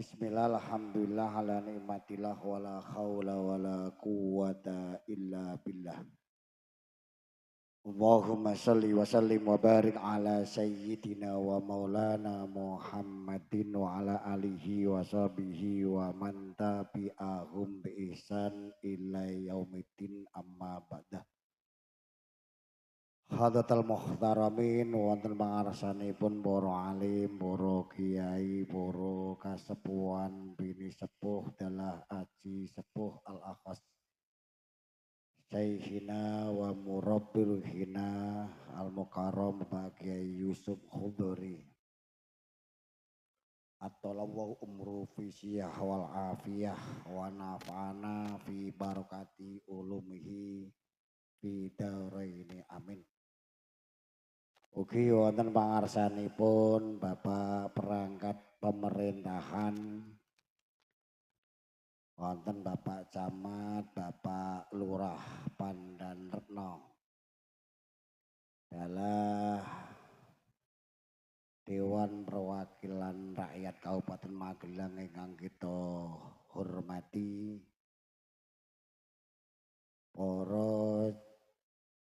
Bismillah, alhamdulillah, ala ni'matillah, wala khawla wala quwata illa billah. Allahumma salli wa sallim wa barik ala sayyidina wa maulana Muhammadin wa ala alihi wa sahbihi wa man tabi'ahum bi ihsan ila yaumiddin amma ba'dah. Hadatal muhtaramin wonten pangarsanipun para alim, para kiai, para kasepuhan, bini sepuh dalah aji sepuh al-akhas Syekhina wa murabbil hina al-mukarram Kiai Yusuf Khuduri At-talawwahu umru fi siyah wal afiyah wa nafa'ana fi barakati ulumihi fi daraini amin. Ugi wonten pangarsanipun Bapak perangkat pemerintahan, wonten Bapak Camat, Bapak Lurah Pandan Retno, dalah Dewan Perwakilan Rakyat Kabupaten Magelang ingkang kita hormati, para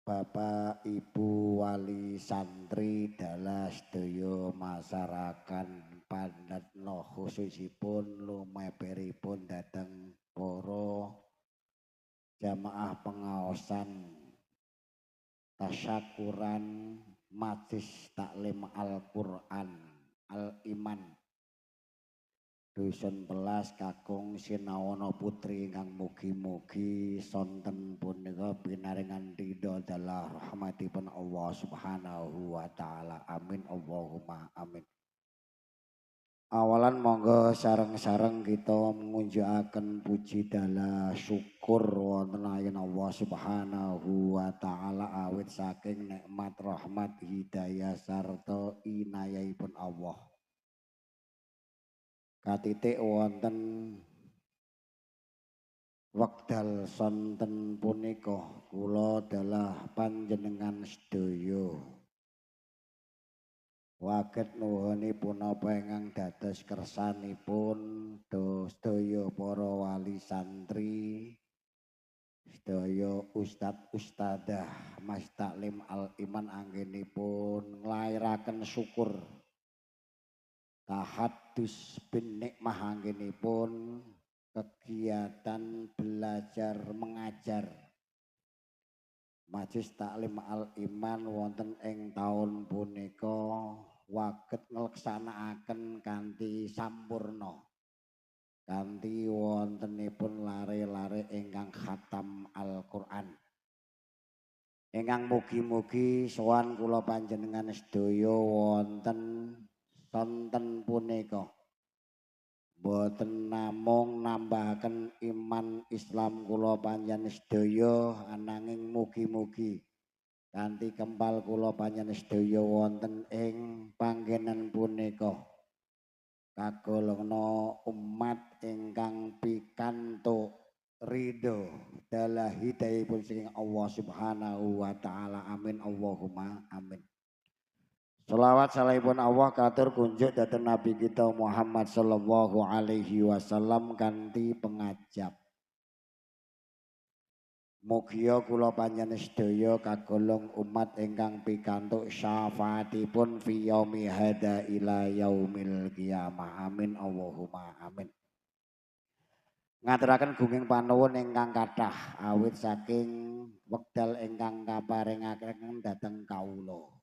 Bapak Ibu wali santri dalah sedaya masyarakat Pandhatno khususipun lumeberipun dhateng para jamaah pengaosan tasyakuran Majlis Taklim Al-Qur'an Al-Iman Dusun Pelas kakung sinawana putri ingkang mugi-mugi sonten punika pinaringan ridho dalah rahmatipun Allah Subhanahu wa taala. Amin Allahumma amin. Awalan monggo sareng-sareng kita mengunjukaken puji dalah syukur wonten ayun Allah Subhanahu wa taala awit saking nikmat rahmat hidayah sarta inayahipun Allah. Katitik wonten wekdal sonten punika kula dalah panjenengan sedaya waget nuhuni punapa ingkang dados kersanipun sedaya para wali santri, sedaya ustadz ustadzah Mas Taklim Al-Iman anggenipun nglairaken syukur tahadus bin nikmah anggenipun kegiatan belajar mengajar Majlis Taklim Al-Iman wonten ing taun punika waget ngleksanakaken kanthi sampurna kanthi wontenipun lare-lare ingkang khatam Al-Qur'an. Ingkang mugi-mugi sowan kula panjenengan sedaya wonten sonten punika boten namung nambahaken iman Islam kula panjenengan sedaya ananging mugi-mugi kanthi kempal kula panjenengan sedaya wonten ing panggenan punika kagolongna umat ingkang pikantuk ridho dalah hidayahipun saking Allah Subhanahu wa taala. Amin Allahumma amin. Sholawat salawipun Allah katur kunjuk dhateng Nabi kita Muhammad sallallahu alaihi wasallam kanthi pengajap. Mugia kula panjenengan sedaya kagolong umat ingkang pikantuk syafaatipun fi yaumi hada ila yaumil qiyamah. Amin Allahumma amin. Ngaturaken gunging panuwun ingkang kathah awit saking wekdal ingkang kaparingaken dhateng kawula.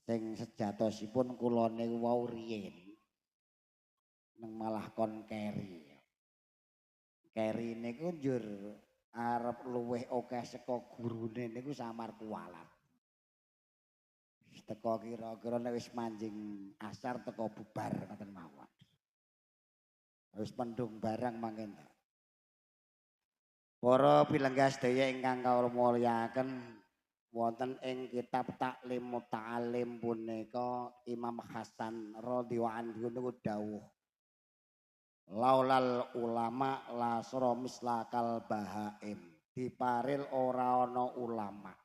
Sing sejatosipun kula niku wau riyin nang malah kon keri. Keri niku njur arep luweh akeh saka gurune niku samar kualat. Teko kira-kira nek wis manjing asar teko bubar ngoten mawon. Wis pendung barang mangken. Para pilengga sedaya ingkang kawula mulyakaken wonten ing kitab Taklim Muta'alim punika Imam Hasan radhiyallahu anhu niku dawuh laulal ulama la sura mislakal bahaim, diparil ora ana ulama,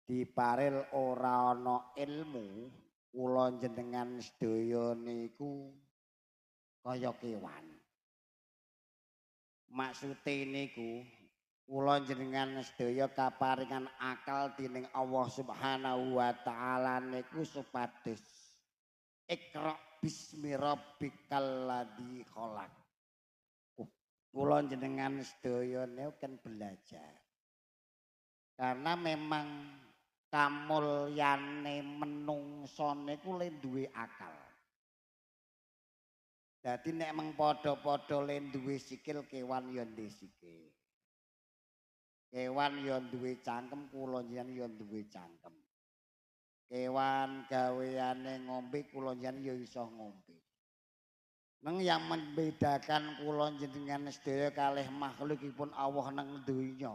diparil ora ana ilmu kula jenengan sedaya niku kaya kewan. Maksude niku kula jenengan sedaya kaparingan akal dening Allah Subhanahu wa taala niku supados Iqra bismi rabbikal ladzi khalaq. Kula jenengan sedaya niku kan belajar. Karena memang kamulyane menungsa niku le duwe akal. Dadi nek meng padha-padha le duwe sikil kewan ya ndek sikil. Kewan ya duwe cangkem kula jenengan ya duwe cangkem. Kewan gaweane ngombe kula jenengan ya iso ngombe. Neng yang membedakan kula jenengan sedaya kalih makhlukipun Allah nang donya.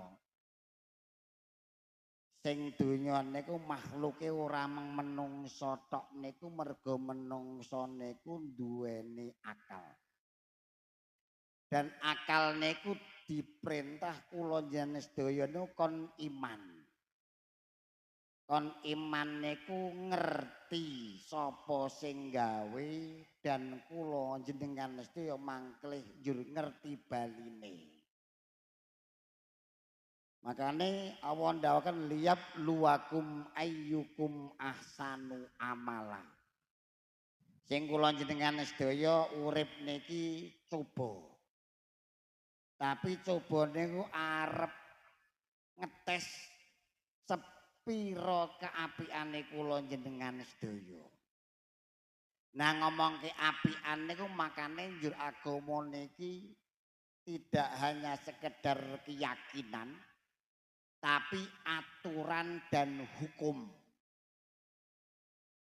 Sing donya niku makhluke ora mung menungsa tok niku merga menungsa niku duweni akal. Dan akal niku diperintah kula jenengan sedaya niku kon iman. Kon iman niku ngerti sapa sing gawe dan kula jenengan sedaya mangklih njur ngerti baline. Makane Allah ndawaken liyab luwakum ayyukum ahsanu amala. Sing kula jenengan sedaya urip niki coba. Tapi coba niku arep ngetes sepira keapiane kula jenengan sedaya. Nah ngomong keapian niku makane njur agama niki tidak hanya sekedar keyakinan tapi aturan dan hukum.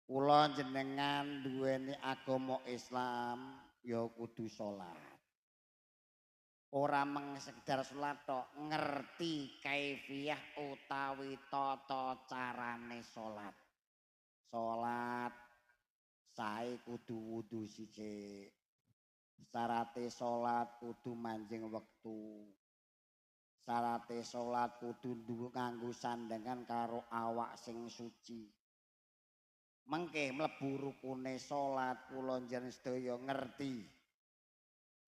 Kula jenengan duweni agama Islam ya kudu salat. Ora mung sekedar salat tok, ngerti kaifiyah utawi tata carane salat. Salat sae kudu wudu sithik. Syarate salat kudu manjing wektu. Syarate salat kudu nganggo sandangan karo awak sing suci. Mengke mlebu rukune salat kula njenengan sedaya ngerti.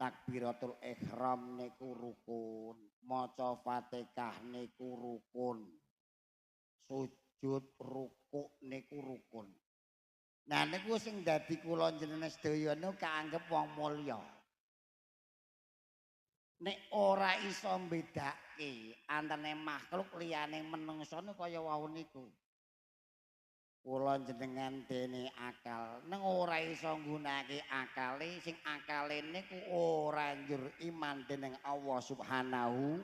Takbiratul ihram niku rukun, maca Fatihah niku rukun. Sujud rukuk niku rukun. Nah niku sing dadi kula njenengan sedaya niku kaanggep wong mulya. Nek ora iso mbedake antane makhluk liyane menungsa niku kaya wau niku. Kula jenengan dene akal, neng ora iso nggunakake akale, sing akale niku ora njur iman dening Allah Subhanahu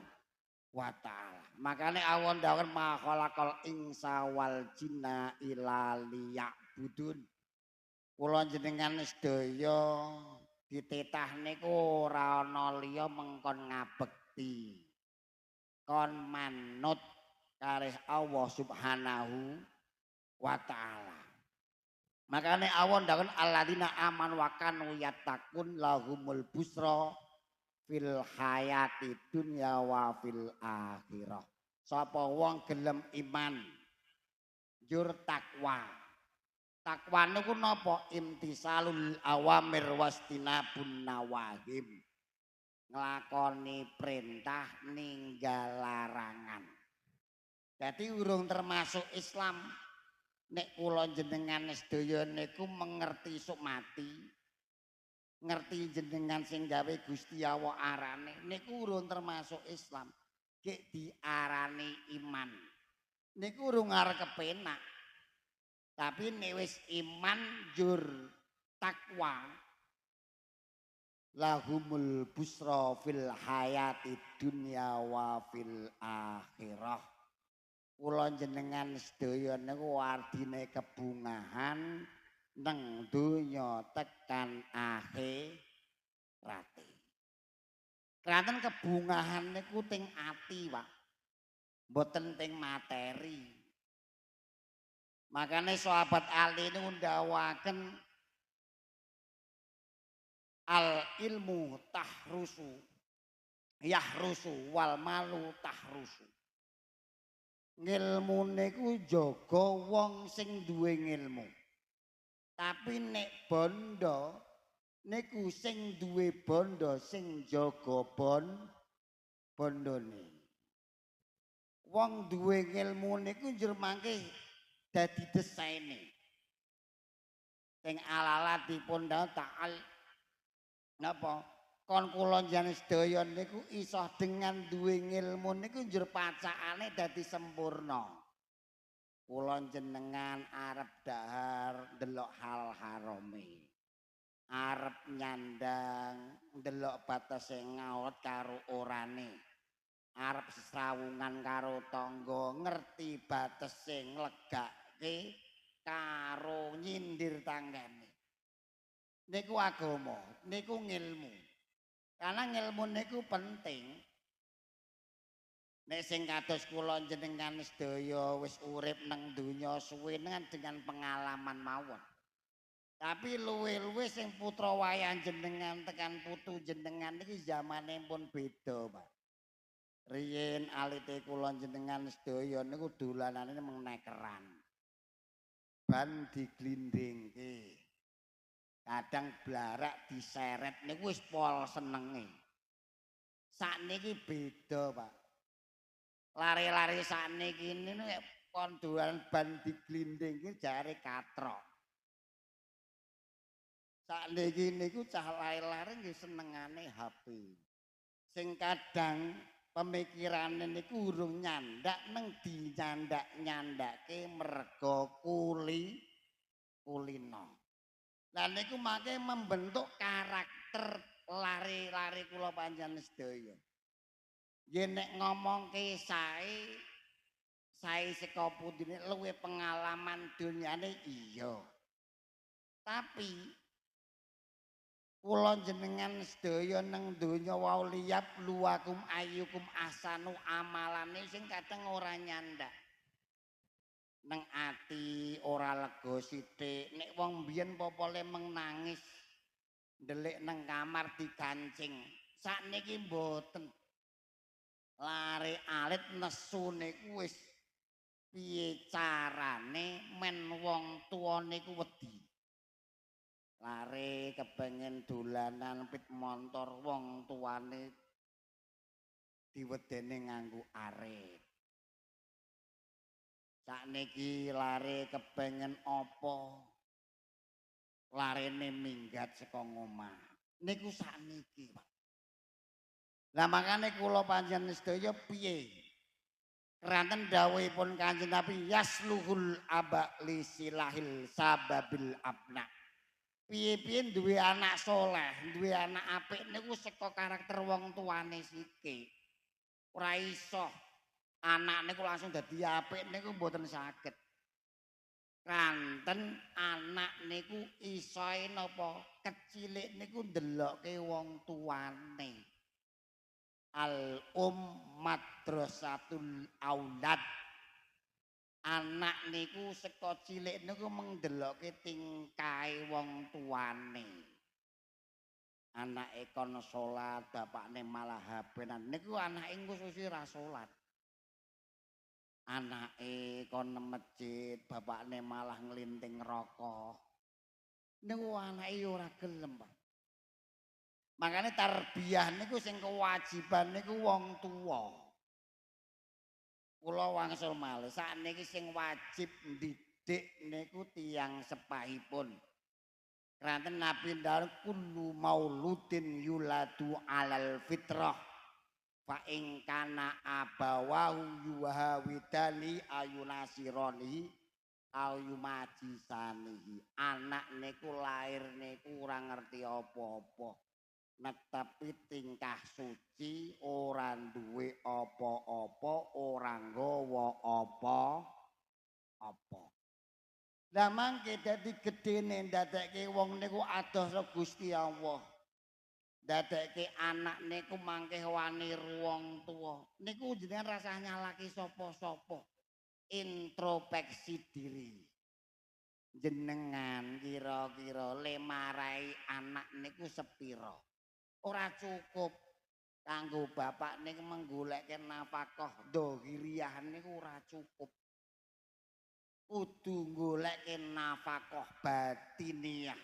wa taala. Makane Allah ndawuh ma khalaqal insa wal jinna illa liya'budun. Kula jenengan sedaya ditetah niku ora ana liya mengkon ngabekti. Kon manut kareh Allah Subhanahu wa ta'ala. Makane Allah ndawuh alladzina amanu wa kanu yattaqun lahumul busra fil hayati dunya wa fil akhirah. Sapa wong gelem iman njur takwa. Takwa niku napa? Imtisalul awamir wastinabun nawahim. Nglakoni perintah ninggal larangan. Jadi urung termasuk Islam. Nek kula jenengan sedaya niku mengerti sok mati. Ngerti jenengan sing gawe Gusti Allah arane niku urung termasuk Islam. Gek diarani iman. Niku urung arep kepenak. Tapi nek wis iman jur takwa lahumul busra fil hayati dunya wa fil akhirah. Kula jenengan sedaya niku artine kebungahan neng donya tekan akhirate. Kraten kebungahan niku teng ati, Pak. Mboten teng materi. Makanya sahabat Ali ini ndawaken al ilmu tahrusu yahrusu wal malu tahrusu. Ngilmu niku jaga wong sing duwe ngilmu. Tapi nek bondo niku sing duwe bondo sing jaga bondone. Wong duwe ngilmu niku njur mangke dadi desaine. Sing ala-ala dipun ta'al napa kon kula njenengan sedaya niku iso dengan duwe ngilmu niku njur pacakane dadi sempurna. Kula jenengan arep dahar ndelok hal harame. Arep nyandang ndelok batase ngaot karo orane. Arep sesrawungan karo tangga ngerti batese nglegake karo nyindir tanggane. Niku agama, niku ngilmu. Karena ngilmu niku penting. Nek sing kados kula jenengan sedaya wis urip nang donya suwe dengan pengalaman mawon. Tapi luwe-luwe sing putra wayah jenengan tekan putu jenengan niki zamane pun beda, Pak. Riyen alite kula jenengan sedaya niku dolanane mengnekeran. Ban diglindingke. Kadang blarak diseret niku wis pol senenge. Sakniki beda, Pak. Lari-lari sakniki nek kon dolan ban diglindingke jare katrok. Sakniki niku cah lari-lari nggih senengane HP. Sing kadang pemikirane niku urung nyandak neng dinyandak-nyandake merga kulino. Lah niku make membentuk karakter lari-lari kula panjenengan sedaya. Yen nek ngomongke sae saka pundine luwih pengalaman dunyane iya. Tapi kula jenengan sedaya nang donya wau liyap luwakum ayyukum ahsanu amalane sing kadang ora nyandak. Nang ati ora lega sithik nek wong biyen popole meng nangis ndelik nang kamar dikancing. Sakniki mboten. Lare alit nesu niku wis piye carane men wong tuwa niku wedi. Lare kepengen dolanan pit montor wong tuane diwedeni nganggo arit. Sakniki lare kepengen apa larene minggat saka omah. Niku sakniki, Pak. Lah makane kula panjenengan sedaya piye? Keranten dawuhipun Kanjeng Nabi yasluhul aba li silahil sababil abna. Piye-piye duwe anak soleh, duwe anak apik niku saka karakter wong tuane sithik. Ora iso anak niku langsung dadi apik niku mboten saged. Kanten anak niku isoe napa kecilik niku ndelokke wong tuane. Al madrasatul aulad. Anak niku saka cilik niku mendelokke tingkahe wong tuane. Anake kon salat, bapakne malah HP-an. Niku anake wis ora salat. Anake kon masjid, bapakne malah nglinting rokok. Niku anake ora gelem, Pak. Makanya tarbiyah niku sing kewajiban niku wong tuwa. Kula wangsul malih sakniki sing wajib ndidik niku tiyang sepahipun. Keranten Nabi ndawuh kullu mauludin yuladu alal fitrah. Fa ing kana abawahu yuhawidani ayunasironi ayumajisanihi. Anak niku lair niku ora ngerti apa-apa. Netapi tingkah suci ora duwe apa-apa, ora nggawa apa-apa. Lah mangke dadi gedene ndadekke wong niku adoh karo Gusti Allah. Ndadekke anak niku mangke wani wong tuwa. Niku jenengan rasah nyalaki sapa-sapa. Introspeksi diri. Jenengan kira-kira le marai anak niku sepira? Ora cukup kanggo bapak niku menggoleke nafkah dhahiriyah niku ora cukup. kudu goleke nafkah batiniah.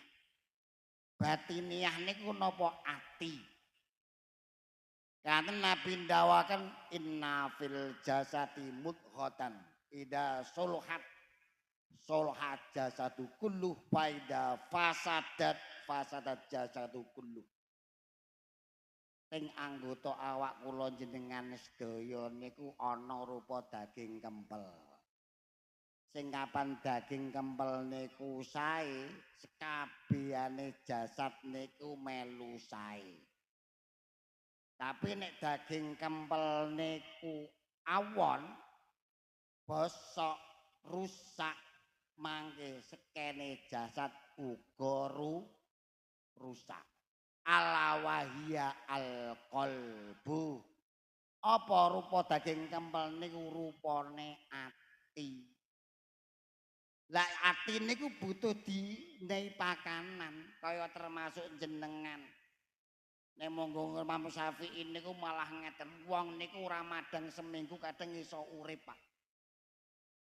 Batiniah niku napa ati. Kanten Nabi ndawaken inna fil jasati mudghatan ida sulhat jasadu kulluh faida fasadat jasadu kulluh. Ing anggota awak kula jenengan sedaya niku ana rupa daging kempel. Sing kapan daging kempel niku sae, sekabehane jasad niku melu sae. Tapi nek daging kempel niku awon, bosok, rusak, mangke sekene jasad uga rusak. Ala wahia al-qalbu. Apa rupa daging kempel niku rupane ati. Lah ati niku butuh dinehi pakanan kaya termasuk jenengan. Nek monggo Imam Syafi'i niku malah ngeten, wong niku ora madang seminggu kadang iso urip, Pak.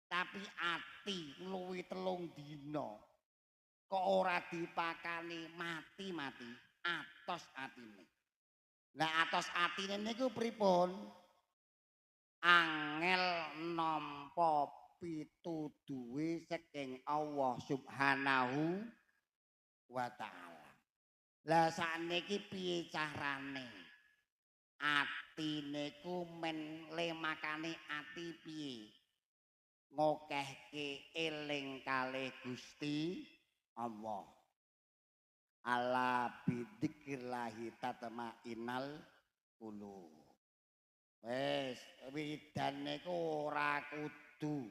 Tapi ati ngluwi 3 dina kok ora dipakani mati-mati, atos atine. Lah atos atine niku pripun? Angel nampa pituduhe saking Allah Subhanahu wa taala. Lah sakniki piye carane? Ati niku men lemakane ati piye? Ngokehke eling kalih Gusti Allah. Ala bidzikrillahi tatmainnal qulub. Wes widan niku ora kudu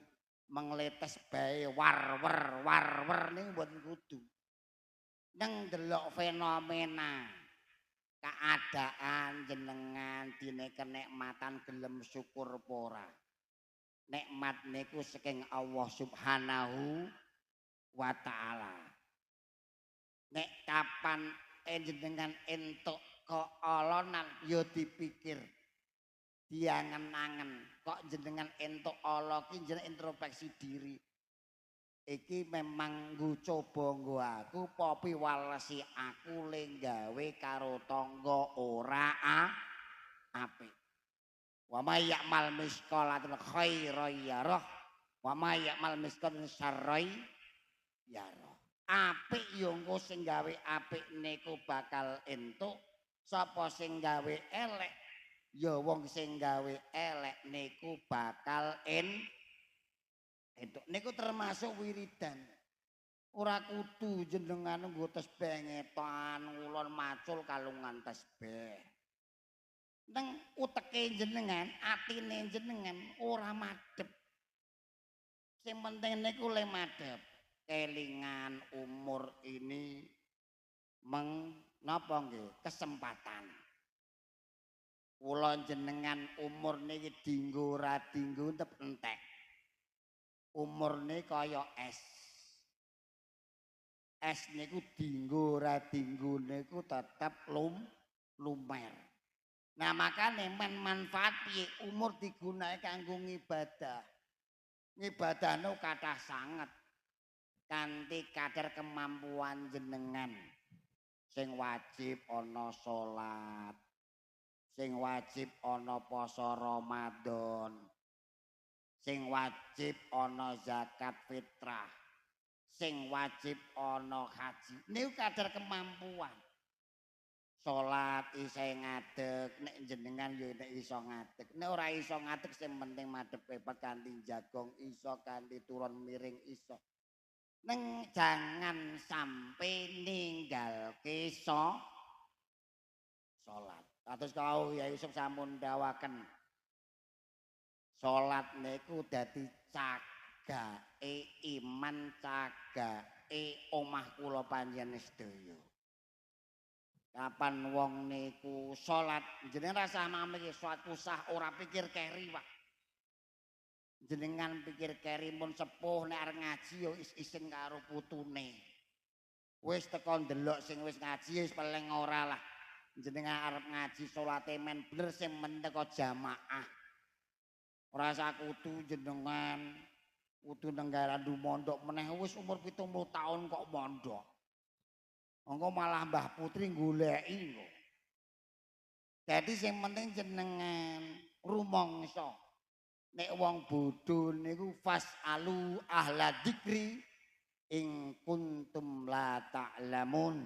mengletes bae war-wer niku mboten kudu. Neng delok fenomena keadaan jenengan dine kenikmatan gelem syukur pora. Nikmat niku saking Allah Subhanahu wa taala. Nek kapan jenengan entuk keolonan ya dipikir diangen-angen kok jenengan entuk Allah ki jenengan introspeksi diri. Iki memang nggo coba nggo aku popi walesi aku le gawe karo tangga ora apik. Wa may ya'mal misqalatin khairan yarah wa may ya'mal misqalatin syarran yarah. Apik ya engko sing gawe apik niku bakal entuk, sapa sing gawe elek ya wong sing gawe elek niku bakal entuk. Niku termasuk wiridan. Ora kudu jenengan nggo tasbih ngetan, ngulon macul kalungan tasbih. Neng uteke jenengan, atine jenengan ora madhep. Sing penting niku le madhep. Kelingan umur ini napa nggih? Kesempatan. Kula jenengan umur niki dinggo ora dinggo tetep entek. Umurne kaya es. Es niku dinggo ora dinggo niku tetep lumer. Nah makane manfaat piye umur digunakake kanggo ngibadah. Ngibadahno kathah sanget kanthi kadar kemampuan jenengan. Sing wajib ana salat, sing wajib ana poso Ramadan. Sing wajib ana zakat fitrah, sing wajib ana haji. Niku kadar kemampuan. Salat isih ngadeg, nek jenengan ya nek iso ngadeg. Nek ora iso ngadeg sing penting madhep pepat kanthi jagong iso, kanthi turun miring iso. Neng jangan sampai ninggalke salat. Kados kau ya Yusuf sampun dawaken. Salat niku dadi cagake iman, cagake omah kula panjenengan sedaya. Kapan wong niku salat, jenengan rasa mamih salat usah ora pikir keri, Pak. Jenengan pikir keri mun sepuh nek arep ngaji ya is-isen karo putune. Wis teko ndelok sing wis ngaji wis paling ora lah. Jenengan arep ngaji salate men bener sing men teko jamaah. Ora sak kudu jenengan kudu nenggarandu mondok meneh wis umur 70 tahun kok mondok. Engko malah Mbah Putri goleki kok. Dadi sing penting jenengan rumangsa. Nek wong bodho niku fasalu ahla dzikri ing kuntum la ta'lamun.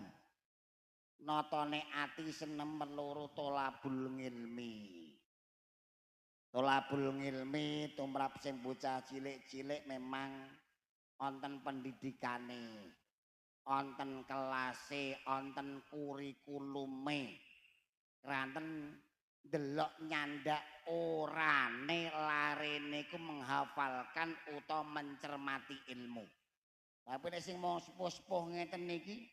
Notone ati senem loro tolabul ngilmi. Tolabul ngilmi tumrap sing bocah cilik-cilik memang wonten pendidikane, wonten kelase, wonten kurikulume. Ranten delok nyandak orane larene ku menghafalkan utawa mencermati ilmu. Tapi nek sing mau sepuh-sepuh ngeten niki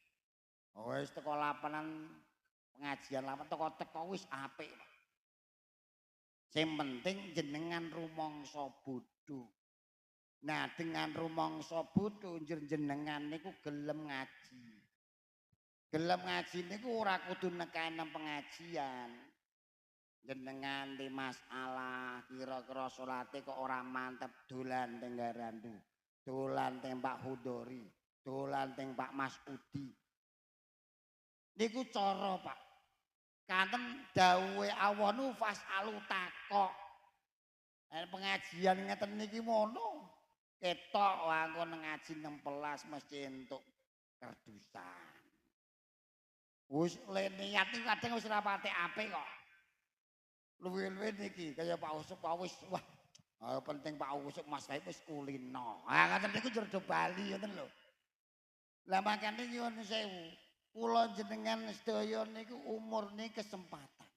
wis teko lapanan pengajian lapan teko wis apik. Sing penting jenengan rumangsa bodho. Nah, dengan rumangsa bodho jenengan niku gelem ngaji. Gelem ngaji niku ora kudu nekane pengajian. Jenengan di masalah kira-kira salate kok ora mantep dolan teng Garandu. Dolan teng Pak Hudori, dolan teng Pak Masudi. Niku cara, Pak. Kanten dawuhe Allah nu fasalu takok. Pengajian ngeten niki mono. Ketok wangko ngaji 16 mesti entuk kerdusan. Wis le niat iki kadang wis ora pati apik kok. Luwih-luwih niki kaya Pak Usuk wis wah penting Pak Usuk Mas Baik wis kulino. Ah ngoten niku jero Bali ngoten lho. Lah makane nyuwun sewu. Kula jenengan sedaya niku umurne kesempatan.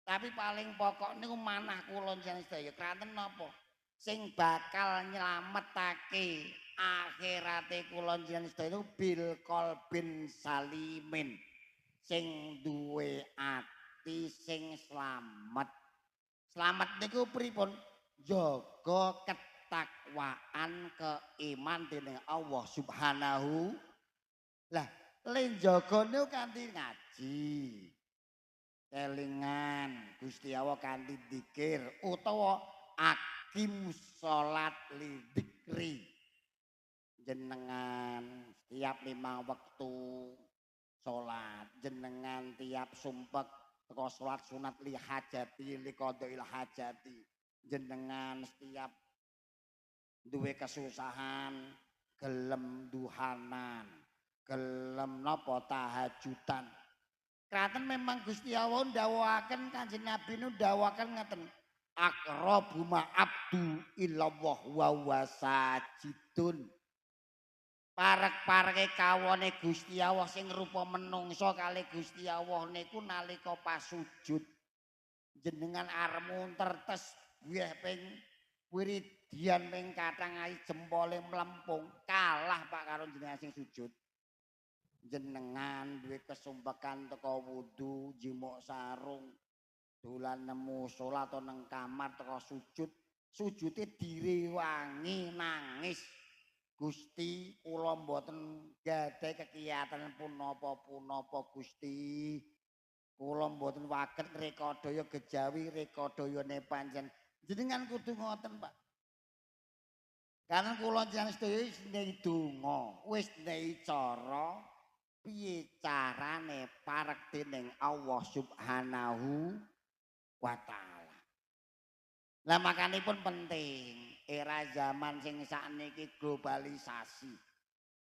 Tapi paling pokok niku manah kula jenengan sedaya kranten napa? Sing bakal nyelametake akhirate kula jenengan sedaya bil qalbin salimin. Sing duwe ati sing slamet. Slamet niku pripun? Jaga ketakwaan keiman dening Allah Subhanahu. Lah le njaga niku kanthi ngaji. Kelingan Gusti Allah kanthi dzikir utawa akim salat li dzikri. Jenengan setiap 5 wektu salat, jenengan tiap sumpek teko salat sunat li hajati li qadail hajati. Jenengan setiap duwe kesusahan gelem duhanan. Gelem napa tahajudan. Kraten memang Gusti Allah ndawuhaken Kanjeng Nabi nu ndawuhaken ngeten. Aqrabu ma abdu illallah wa huwa sajidun. Parek-pareke kawane Gusti Allah sing rupa menungso kali Gusti Allah niku nalika pasujud. Jenengan arep muntertes nggih ping wiridian ping kathang ayi jempole mlempung kalah Pak karo jenengan sing sujud. Jenengan duwe kesumpekan teko wudu jimuk sarung dolan nemu salat atau nang kamar teko sujude direwangi nangis Gusti kula mboten gadhah kekiatan punapa Gusti kula mboten waget rekadaya gejawi rekadayane panjenengan jenengan kudu ngoten Pak karena kula jenengan sedaya wis ndek donga wis ndek cara piye carane parek dening Allah Subhanahu wa taala. Lah makanipun penting era zaman sing sakniki globalisasi.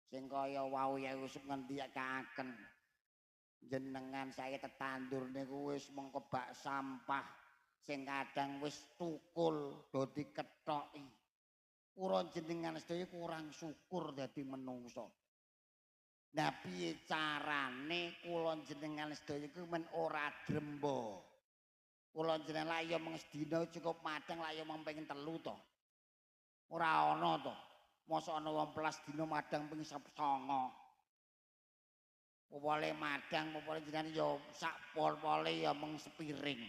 Sing kaya wau ya Yusuf ngendikaken jenengan saya tetandur niku wis mengkebak sampah sing kadang wis tukul dadi kethoki. Kula jenengan sedaya kurang syukur dadi menungso. Nah piye carane kula jenengan sedaya iku men ora drembo. Kula jenengan lak ya mung sedina cukup madang lak ya mung ping 3 to. Ora ana to. Mosok ana 18 dina madang ping 9. Popole madang popole jenengan ya sak pol-pole ya mung sepiring.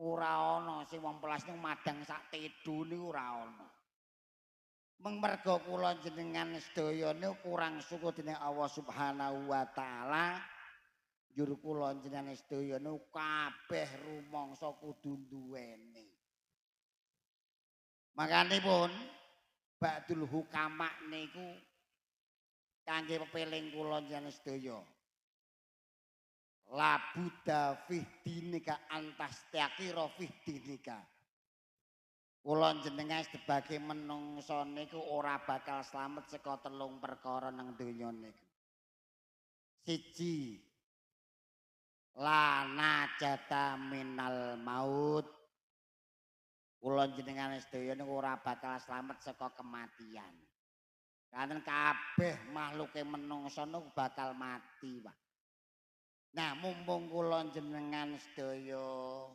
Ora ana sing 18 niku madang sak tedu niku ora ana. Merga kula jenengan sedaya niku kurang syukur dening Allah Subhanahu wa taala. Njur kula jenengan sedaya niku kabeh rumangsa kudu duweni. Makanipun Ba'dul hukama niku kangge pepeling kula njenengan sedaya. La Buddha fih dinika antastyakira fih dinika. Kula njenengan sebagai menungsa niku ora bakal slamet saka telung perkara nang donya niku. Siji, la najata minal maut. Kula njenengan sedaya niku ora bakal slamet saka kematian. Kanten kabeh makhluke menungsa niku bakal mati, Pak. Nah, mumpung kula njenengan sedaya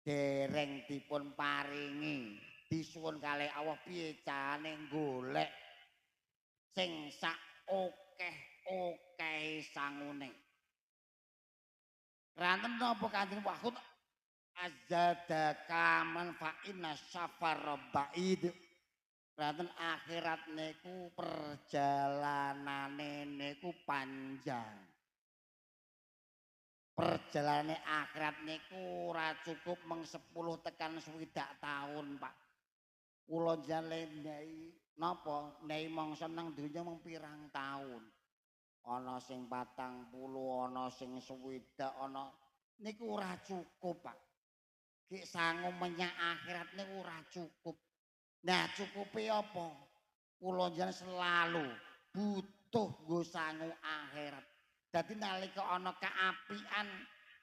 dereng dipun paringi disuwun kalih Allah piye carane golek sing sak akeh sangune. Ranten napa Kanjeng Wahid azadaka man fa inna safar ba'id. Ranten akhirat niku perjalanane niku panjang. Perjalanan akhirat niku ora cukup meng 10 tekan 20 tahun, Pak. Kula njalendai napa? Ndai mangsa nang donya mung pirang tahun. Ana sing 40, ana sing 20, ana niku ora cukup, Pak. Ki sangu menyang akhirat niku ora cukup. Nah, cukupe apa? Kula njenengan selalu butuh nggo sangu akhirat. Dadi nalika ana kaapian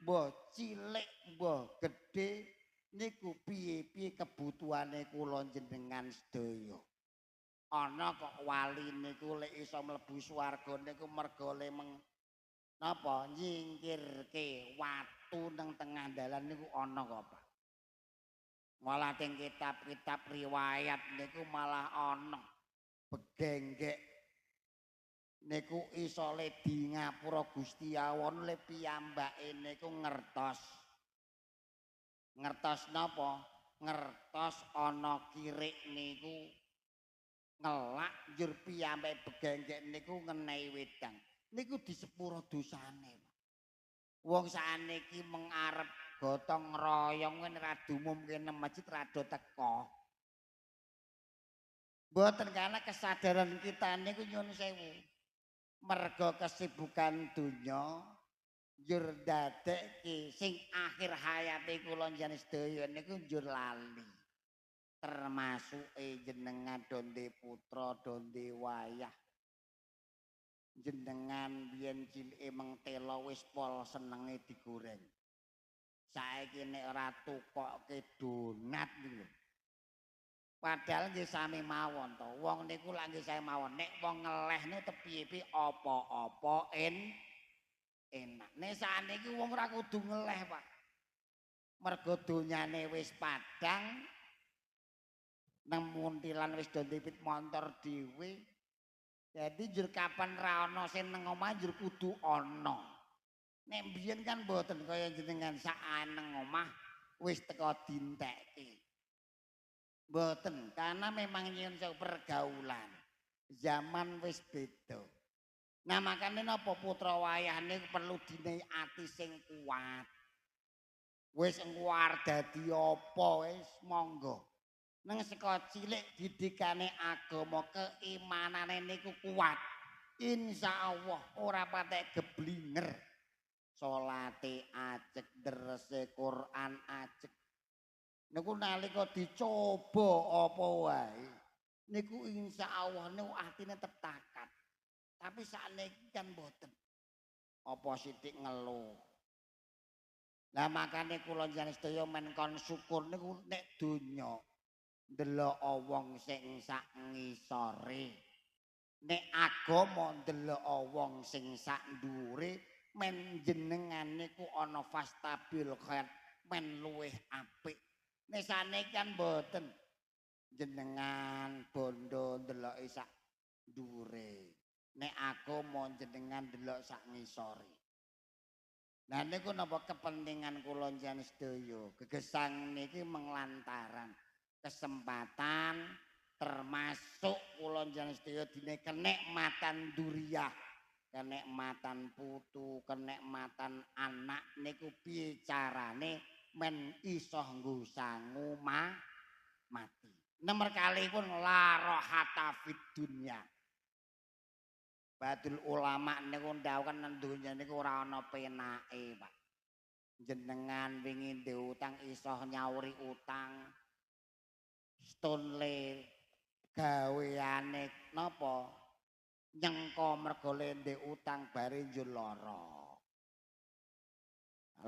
mbah cilik mbah gedhe niku piye-piye kebutuhane kula njenengan sedaya. Ana kok wali niku lek iso mlebu swarga niku merga le napa nyingkirke watu nang tengah dalan niku ana kok, Pak. Malah teng kitab-kitab riwayat niku malah ana begenggek niku iso le di ngapura Gusti Allah le piyambake niku ngertos. Ngertos napa? Ngertos ana kirik niku ngelak njur piyambake begenggek niku ngenehi wedang. Niku disepuro dosane. Wong sakniki mengarep gotong royong yen ra dumumke nang masjid rada teka. Mboten karena kesadaran kita niku nyuwun sewu. Merga kesibukan donya njur dadekke sing akhir hayate kula njenengan sedaya niku njur lali. Termasuke jenengan donde putra, donde wayah. Jenengan biyen cilike mengtela wis pol senenge digoreng. Saiki nek ora tukokke donat niku. Padahal nggih sami mawon to. Wong niku lak nggih sami mawon. Nek wong ngeleh niku tepiye-piye apa-apa enak. Nek sakniki wong ora kudu ngeleh, Pak. Mergo donyane wis padhang nang muntilan wis do ndipit montor dhewe. Jadi njur kapan ra ana sing nang omah njur kudu ana. Nek mbiyen kan mboten kaya jenengan sak nang omah wis teko dintekke. Mboten, karena memang nyuwun sewu pergaulan. Zaman wis beda. Nah makane napa putra wayahne perlu dinehi ati sing kuat. Wis engko dadi apa wis monggo. Nang saka cilik didikane agama keimanane niku kuat. Insyaallah ora patek geblinger. Salate ajeg, derese Quran ajeg. Niku nalika dicoba apa wae niku insyaallah niku atine tetakat. Tapi sakniki kan mboten. Apa sithik ngeluh. Lah makane kula njenengan sedaya men kon syukur niku nek donya ndelok wong sing sak ngisore. Nek agama ndelok wong sing sak dhuwure men jenengan niku ana fastabil khair men luweh apik. Nek sakniki kan mboten jenengan bondo ndeloki sak dhuwure. Nek agama jenengan ndelok sak ngisore. Nah niku napa kepentingan kula njenengan sedaya. Gegesang niki menglantaran kesempatan termasuk kula njenengan sedaya dine kenikmatan duriyah, kenikmatan putu, kenikmatan anak niku piye carane men iso nggo sangu mati. Nomor kali pun la rohata fid dunya. Badul ulama niku ndhawuhan nang donya niku ora ana penake, Pak. Jenengan wingi ndek utang iso nyauri utang. Stonle gaweane napa? Nyengko mergo ndek utang bare njur lara.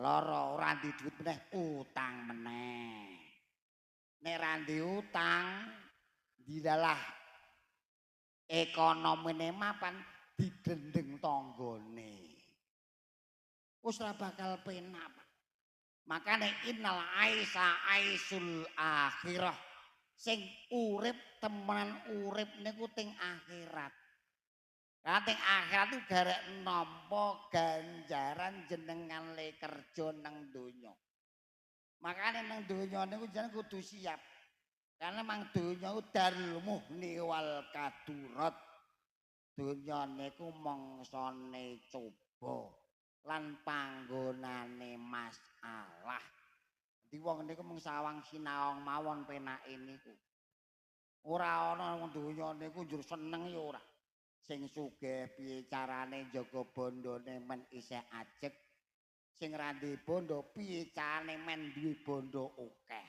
Lara ora ndi duit meneh utang meneh. Nek ra ndi utang dilalah ekonomine mapan didendeng tanggane. Wis ora bakal penak. Makane innal aisa aisul akhirah. Sing urip temenan urip niku teng akhirat. Lah teng akhirat itu garek nampa ganjaran jenengan le kerja nang donya. Makane nang donya niku jenengan kudu siap. Karena mang donya ku darul muhni wal kadurat. Donya niku mangsane coba lan panggonane masalah. Dadi wong niku mung sawang sinaong mawon penake niku. Ora ana wong donya niku njur seneng ya ora. Sing sugih piye carane njaga bondone men isih ajeg. Sing ra duwe bondo piye carane men duwe bondo akeh.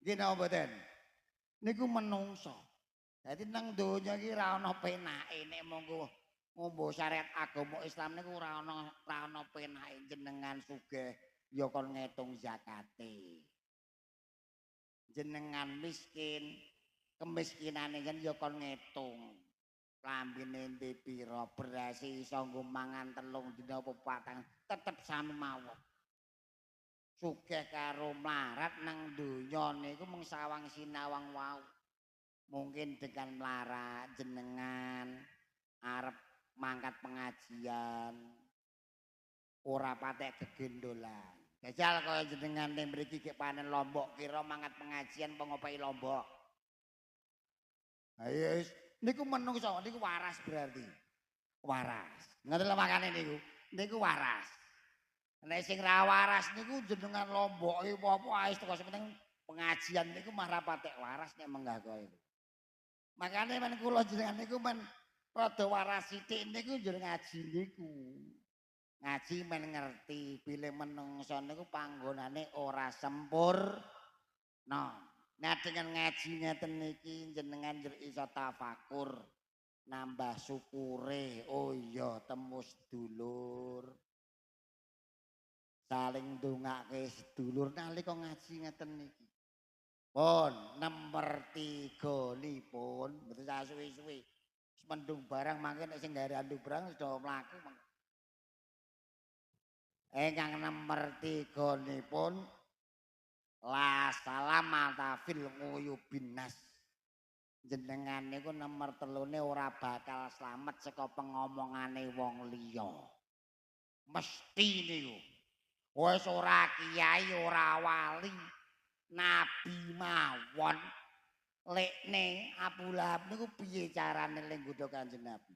Nggih napa mboten? Niku menungso. Dadi nang donya iki ra ana penake nek monggo ngombo syariat agama Islam niku ora ana penake jenengan sugih ya kon ngitung zakate. Jenengan miskin, kemiskinane kan ya kon ngitung. Lambene ndek pira, beras iso nggo mangan 3 dina apa 4 tetep sami mawon. Sugih karo mlarat nang donya niku mung sawang sinawang wau. Mungkin dengan melarat jenengan arep mangkat pengajian ora patek gegendolan. Jajal kaya jenengan ning mriki gek panen lombok kira mangkat pengajian apa ngopi lombok. Ayo wis niku menungso niku waras berarti. Waras. Ngoten lho makane niku. Niku waras. Nek sing ra waras niku jenengan lomboke apa ae teko penting pengajian niku mah ra patek waras nek menggah kowe. Makane men kula jenengan niku men rada waras sithik niku njur ngaji niku. Ngaji men ngerti bilih menungso niku panggonane ora sempurna. Nah dengan ngaji ngeten niki jenengan njur iso tafakur, nambah syukure. Oh iya temu sedulur. Saling ndongake sedulur nalika ngaji ngeten niki. Pun nomor 3 nipun mboten sak suwi-suwi. Wis mendung barang mangke nek sing gare andu barang sudah mlaku. Ingkang nomor 3 nipun la salamata fil nguyubin nas. Jenengan niku nomor 3 ora bakal slamet saka pengomongane wong liya. Mesti niku. Wis ora kiai ora wali, nabi mawon. Lekne Abu Lahab niku piye carane le nggodha Kanjeng Nabi?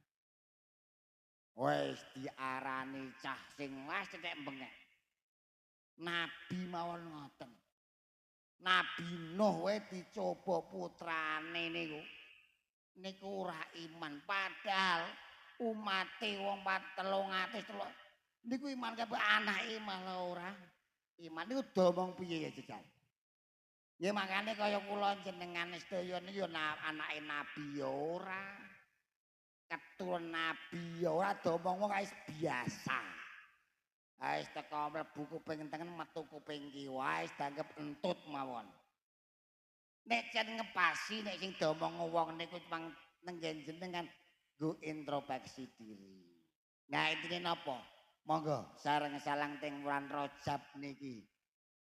Wis diarani cah sing wis cethek mbengek. Nabi mawon ngoten. Nabi Nuh wae dicoba putrane niku. Niku ora iman padahal umate wong 300 niku iman kabeh anake malah ora. Iman niku domong piye ya jejal. Ya makane kaya kula jenengan sedaya niku ya anake nabi ya ora. Keturunan nabi ya ora domong wong wis biasa. Wis teko mlebu kuping tengen metu kuping kiwa wis dianggep entut mawon. Nek jan ngepasi nek sing domong wong niku cuma nenggen jenengan nggo introspeksi diri. Nah intine napa? Monggo sareng salang teng wulan Rajab niki.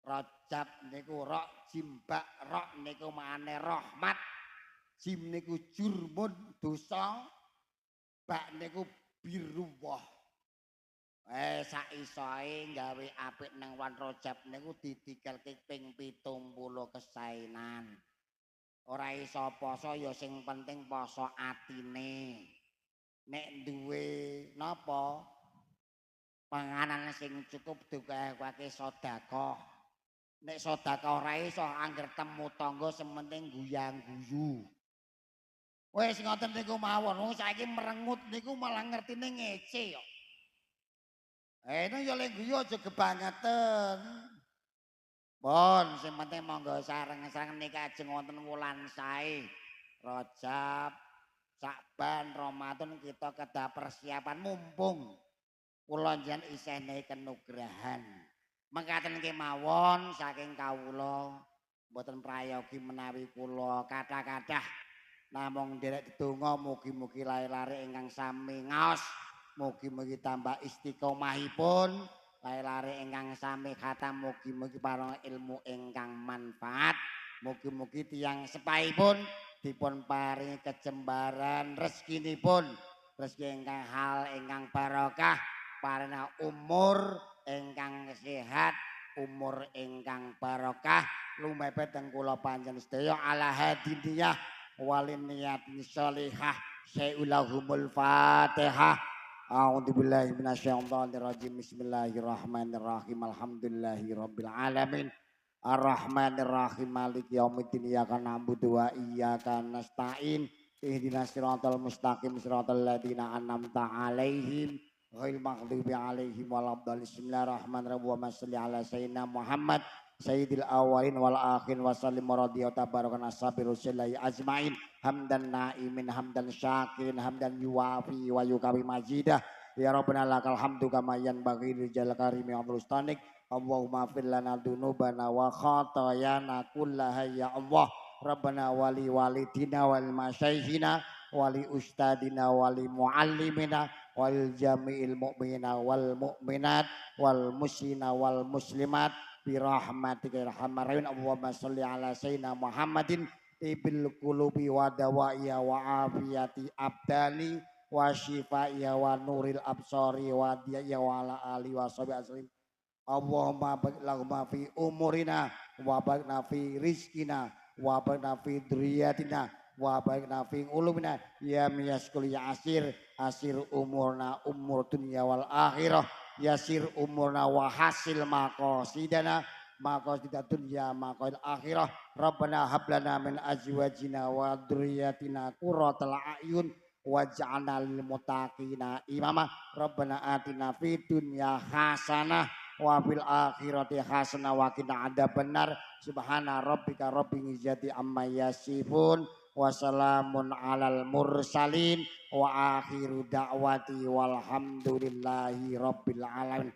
Rajab niku rok jimbak rok niku makane rahmat. Jim niku jurmun dosa. Bak niku biruwah. Sak isoe gawe apik nang wulan Rajab niku ditikelke ping 70 kesainan. Ora iso poso ya sing penting poso atine. Nek duwe napa? Panganan sing cukup dikake sedekah. Nek sedekah ora iso angger temu tangga sementing guyang-guyu. Wis ngoten niku mawon. Wong saiki merengut niku malah ngertine ngece kok. Ini ya lek guyu aja kebangetan. Pun sing penting monggo sareng-sareng niki ajeng wonten wulan sae. Rajab, Sakban, Ramadan kita kedah persiapan mumpung kula njen isih kenugrahan. Mekaten kemawon saking kawula mboten prayogi menawi kula kathah-kathah namung nderek dedonga mugi-mugi lair-lare ingkang sami ngaos, mugi-mugi tambah istiqomahipun, lair-lare ingkang sami khatam mugi-mugi paring ilmu ingkang manfaat, mugi-mugi tiyang sepaipun dipun paringi kejembaran rezekinipun, rezeki ingkang hal ingkang barokah, parina umur ingkang sehat, umur ingkang barokah, lumebet teng kula panjenengan sedaya ala hadiniyah walin niyatin sholihah syai'ulahumul fatihah. A'udzubillahi minasyaitonirrajim. Bismillahirrahmanirrahim. Alhamdulillahirabbil alamin. Arrahmanirrahim. Maliki yaumiddin. Iyyaka na'budu wa iyyaka nasta'in. Ihdinas siratal mustaqim. Siratal ladzina an'amta 'alaihim ghairil maghdubi 'alaihim waladdallin. Bismillahirrahmanirrahim. Wa shalli ala sayyidina Muhammad sayyidil awwalin wal akhirin wa sallim radhiyallahu tabarakan ashabi rasulillahi ajmain hamdan naimin hamdan syakirin hamdan yuwafi wa yukawi majidah ya rabbana lakal hamdu kama yanbaghi lijal karimi amrustanik Allahumma fir lana dunubana wa khatayana kullaha ya Allah rabbana wali walidina wal masyaihina wali ustadina wali muallimina wal jami'il mu'minina wal mu'minat wal muslimina wal muslimat birahmatika arhamar rahimin. Allahumma sholli ala sayyidina Muhammadin ibil qulubi wa dawaiya wa afiyati abdani wa shifaiya wa nuril absari wa diyaya wa ala ali wa sahbihi aslim. Allahumma barik lahum fi umurina wa barik fi rizkina wa barik fi dzurriyyatina wa barik fi ulumina ya miyaskul ya asir umurna umur dunya wal akhirah yasir umurna wa hasil maqasidana maqasidat dunya maqasid akhirah rabbana hablana min azwajina wa dzurriyyatina qurratal a'yun waj'alna lil muttaqina imama rabbana atina fid dunya hasanah wa fil akhirati hasanah wa qina adzabannar subhana rabbika rabbil izzati amma yasifun wa salamun alal mursalin wa akhiru da'wati walhamdulillahi rabbil alamin.